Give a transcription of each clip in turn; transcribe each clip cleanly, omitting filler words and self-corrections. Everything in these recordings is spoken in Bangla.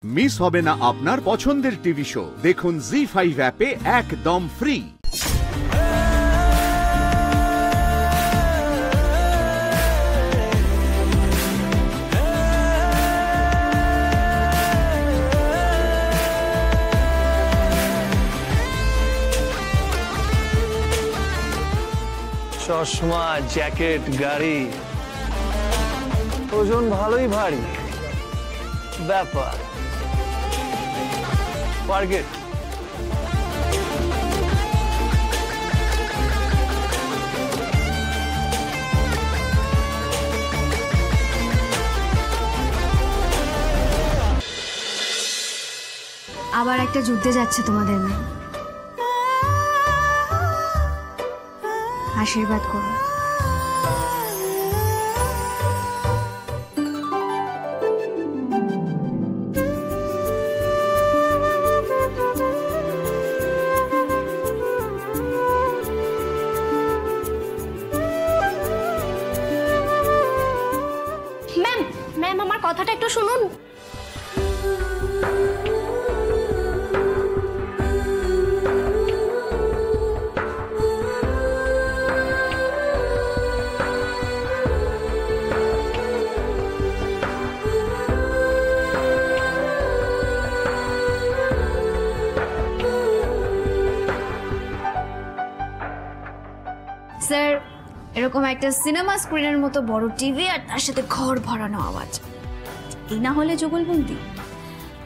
মিস হবে না আপনার পছন্দের টিভি শো। দেখুন জি5 অ্যাপে একদম ফ্রি। চশমা, জ্যাকেট, গাড়ি, ওজন ভালোই ভারী ব্যাপার। টার্গেট আবার একটা যুদ্ধে যাচ্ছে তোমাদের মেয়ে। আশীর্বাদ করো। ম্যাম আমার কথাটা একটু শুনুন। স্যার, এরকম একটা সিনেমা স্ক্রিনের মতো বড় টিভি আর তার সাথে ঘর ভরানো আওয়াজ, এই না হলে যুগলবন্দি।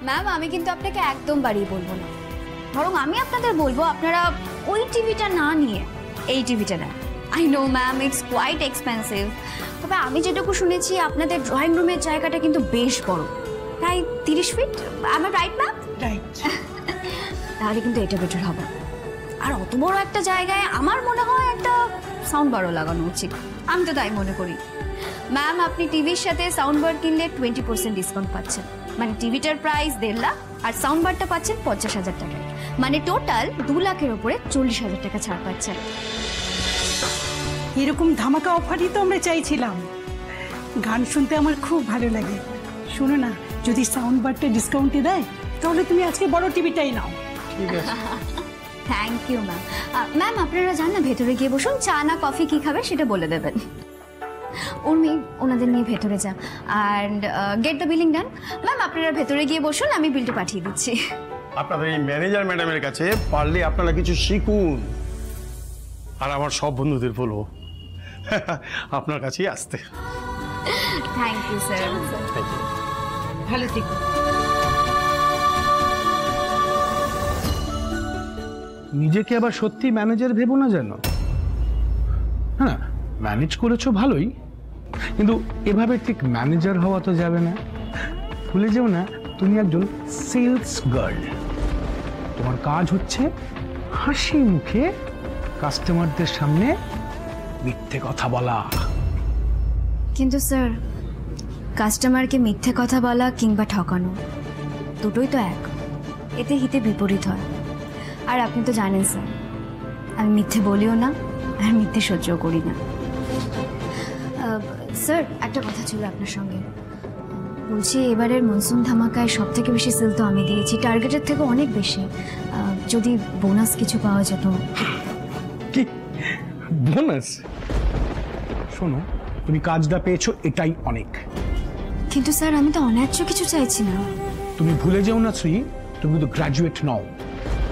ম্যাম, আমি কিন্তু আপনাকে একদম বাড়িয়ে বলবো না, বরং আমি আপনাদের বলবো আপনারা ওই টিভিটা না নিয়ে এই টিভিটা নেন। I know ma'am, it's quite expensive, তবে আমি যেটুকু শুনেছি আপনাদের ড্রয়িং রুমের জায়গাটা কিন্তু বেশ বড়, প্রায় 30 ফিট। আমার রাইট ম্যাম? রাইট। তাহলে কিন্তু এটা বেটার হবে। আর অত বড় একটা জায়গায় আমার মনে হয় একটা সাউন্ড বারও লাগানো উচিত, আমি তো তাই মনে করি। ম্যাম, আপনি টিভির সাথে সাউন্ড বার কিনলে 20% ডিসকাউন্ট পাচ্ছেন, মানে টিভিটার প্রাইস 1.5 লাখ আর সাউন্ড বারটা পাচ্ছেন 50,000 টাকায়, মানে টোটাল 2 লাখের উপরে 40,000 টাকা ছাড় পাচ্ছেন। এরকম ধামাকা অফারই তো আমরা চাইছিলাম। গান শুনতে আমার খুব ভালো লাগে। শোনো না, যদি সাউন্ড বারটা ডিসকাউন্টে দেয় তাহলে তুমি আজকে বড় টিভিটাই নাও। ঠিক আছে। Thank you ma'am. ম্যাম, আপনারা যান না, ভেতরে গিয়ে বসুন, চা না কফি কি খাবে সেটা বলে দেবেন। উর্মি, ওনাদের নিয়ে ভেতরে যা and get the billing done. Ma'am, আপনারা ভেতরে গিয়ে বসুন, আমি বিলটা পাঠিয়ে দিচ্ছি। আপনাদের এই ম্যানেজার ম্যাডামের কাছে পারলে আপনারা কিছু শিখুন, আর আমার সব বন্ধুদের বলবো আপনার কাছেই আসতে। Thank you sir. ভালো থেকো। নিজেকে আবার সত্যি ম্যানেজার ভেবো না যেন। হ্যাঁ, ম্যানেজ করেছো ভালোই, কিন্তু এভাবে ঠিক ম্যানেজার হওয়া তো যাবে না। ভুলে যেও না তুমি একজন সেলস গার্ল। তোমার কাজ হচ্ছে হাসি মুখে কাস্টমারদের সামনে মিথ্যে কথা বলা। কিন্তু স্যার, কাস্টমারকে মিথ্যে কথা বলা কিংবা ঠকানো দুটোই তো এক, এতে হিতে বিপরীত হয়। আর আপনি তো জানেন স্যার, আমি মিথ্যে বলিও না আর মিথ্যে সহ্যও করি না। স্যার, একটা কথা ছিল আপনার সঙ্গে। বলছি, এবারের মনসুন ধামাকায় সব থেকে বেশি সেল তো আমি দিয়েছি, টার্গেটের থেকে অনেক বেশি। যদি বোনাস কিছু পাওয়া যেত। কি বোনাস? শোনো, তুমি কাজটা পেয়েছো এটাই অনেক। কিন্তু স্যার, আমি তো অন্যায্য কিছু চাইছি না। তুমি ভুলে যেও না শ্রী, তুমি তো গ্র্যাজুয়েট নও।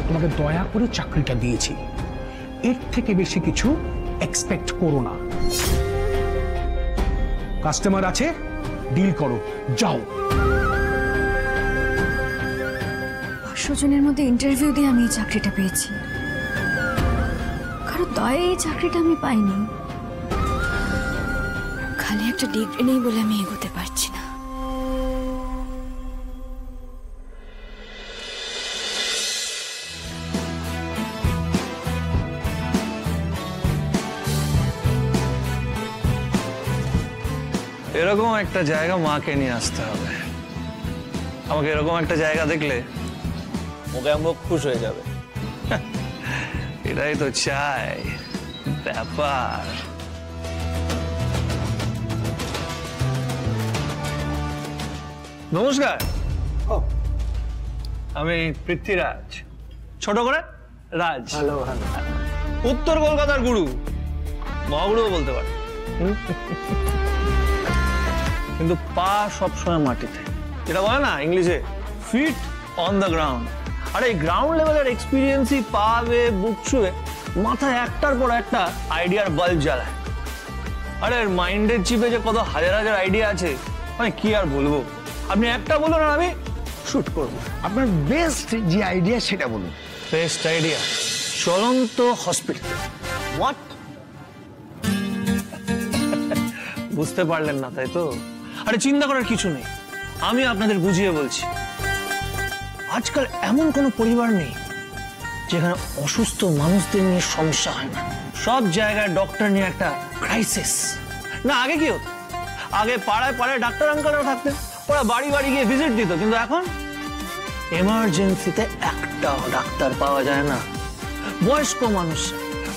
তোমাকে দয়া করে চাকরিটা দিয়েছি, এর থেকে বেশি কিছু এক্সপেক্ট করো না। কাস্টমার আছে, ডিল করো, যাও। 500 জনের মধ্যে ইন্টারভিউ দিয়ে আমি এই চাকরিটা পেয়েছি, কারো দয়ে এই চাকরিটা আমি পাইনি। খালি একটা ডিগ্রি নেই বলে আমি এগোতে পারছি না। এরকম একটা জায়গা মাকে নিয়ে আসতে হবে। আমাকে এরকম একটা জায়গা দেখলে ওকে আমরা খুশ হয়ে যাবে। এটাই তো চাই ব্যাপার। নমস্কার। আমি পৃথ্বীরাজ, ছোট করে রাজ। ভালো ভালো। উত্তর কলকাতার গুরু, মহাগুরুও বলতে পারে। কিন্তু পা সবসময় মাটিতে, যেটা বলে না ইংলিশে ফিট অন দ্য গ্রাউন্ড। আর এই গ্রাউন্ড লেভেলের এক্সপিরিয়েন্সই পা বে বুক ছুঁয়ে মাথায় একটার পর একটা আইডিয়ার বাল্ব জ্বালায়। আরে মাইন্ডের চিপে যে কত হাজার হাজার আইডিয়া আছে, মানে কি আর বলবো। আপনি একটা বলুন আর আমি শুট করব। আপনার বেস্ট যে আইডিয়া সেটা বলুন। বেস্ট আইডিয়া, চলন্ত হসপিটাল। হোয়াট? বুঝতে পারলেন না তাই তো? আরে চিন্তা করার কিছু নেই, আমি আপনাদের বুঝিয়ে বলছি। আজকাল এমন কোনো পরিবার নেই যেখানে অসুস্থ মানুষদের নিয়ে সমস্যা হয় না। সব জায়গায় ডক্টর নিয়ে একটা ক্রাইসিস। না আগে কি হতো? আগে পাড়ায় পাড়ায় ডাক্তার আঙ্কেলরা থাকতেন, ওরা বাড়ি বাড়ি গিয়ে ভিজিট দিত। কিন্তু এখন এমার্জেন্সিতে একটাও ডাক্তার পাওয়া যায় না। বয়স্ক মানুষ,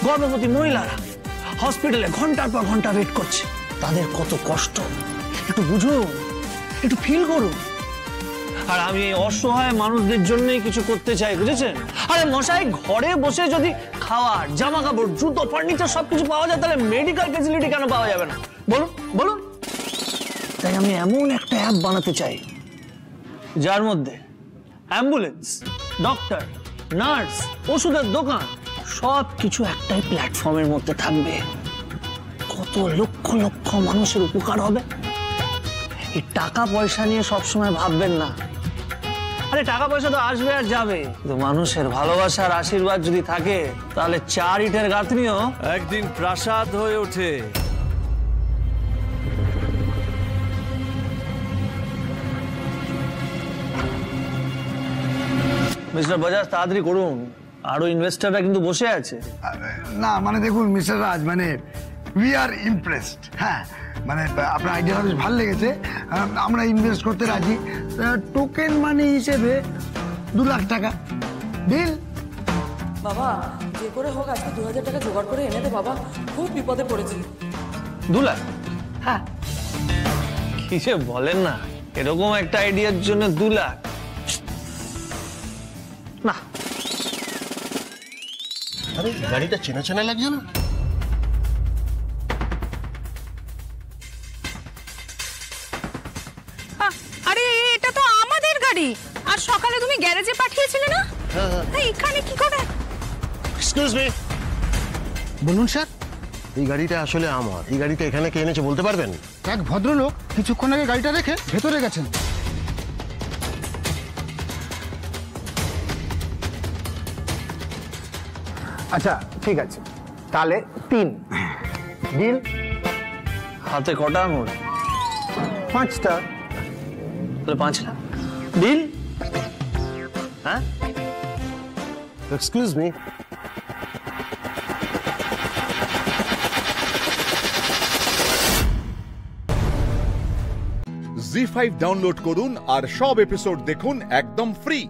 গর্ভবতী মহিলারা হসপিটালে ঘন্টার পর ঘন্টা ওয়েট করছে। তাদের কত কষ্ট একটু বুঝুন, একটু ফিল করুন। আর আমি এই অসহায় মানুষদের জন্যই কিছু করতে চাই, বুঝেছেন? আরে মশাই, ঘরে বসে যদি খাওয়ার, জামা কাপড়, জুতো, ফার্নিচার সবকিছু পাওয়া যায়, তাহলে মেডিকেল ফেসিলিটি কেন পাওয়া যাবে না? বলুন বলুন। তাই আমি এমন একটা অ্যাপ বানাতে চাই যার মধ্যে অ্যাম্বুলেন্স, ডক্টর, নার্স, ওষুধের দোকান সব কিছু একটাই প্ল্যাটফর্মের মধ্যে থাকবে। কত লক্ষ লক্ষ মানুষের উপকার হবে। এই টাকা পয়সা নিয়ে সবসময় ভাববেন না। আরে টাকা পয়সা তো আসবে আর যাবে, কিন্তু মানুষের ভালোবাসার আশীর্বাদ যদি থাকে, তাহলে 4 ইটের গাঁথনিও একদিন প্রাসাদ হয়ে ওঠে। মিস্টার বাজাজ, তাড়াতাড়ি করুন, আরো ইনভেস্টররা কিন্তু বসে আছে। না মানে দেখুন মিস্টার রাজ, মানে উই আর ইমপ্রেসড। হ্যাঁ মানে আপনার আইডিয়াটা বেশ ভালো লেগেছে, আমরা ইনভেস্ট করতে রাজি। টোকেন মানি হিসেবে 2 লাখ টাকা ডিল। বাবা যে করে হোক আজকে 2000 টাকা জোগাড় করে এনে দে বাবা, খুব বিপদে পড়েছি। 2 লাখ? হ্যাঁ, কি যে বলেন না, এরকম একটা আইডিয়ার জন্য 2 লাখ না। আরে গাড়িটা চেনা চেনা লাগছে না? আরে এটা তো আমাদের গাড়ি, আর সকালে তুমি গ্যারেজে পাঠিয়েছিলে না? এখানে কি করে? Excuse me. বলুন স্যার। এই গাড়িটা আসলে আমার। এই গাড়িটা এখানে কে এনেছে বলতে পারবেন? এক ভদ্রলোক কিছুক্ষণ আগে গাড়িটা রেখে ভেতরে গেছেন। আচ্ছা ঠিক আছে, তাহলে 3 ডিল। হাতে কটা আঙুল? 5টা। তাহলে 5 লাখ ডিল। হ্যাঁ, এক্সকিউজ মি। জি5 ডাউনলোড করুন আর সব এপিসোড দেখুন একদম ফ্রি।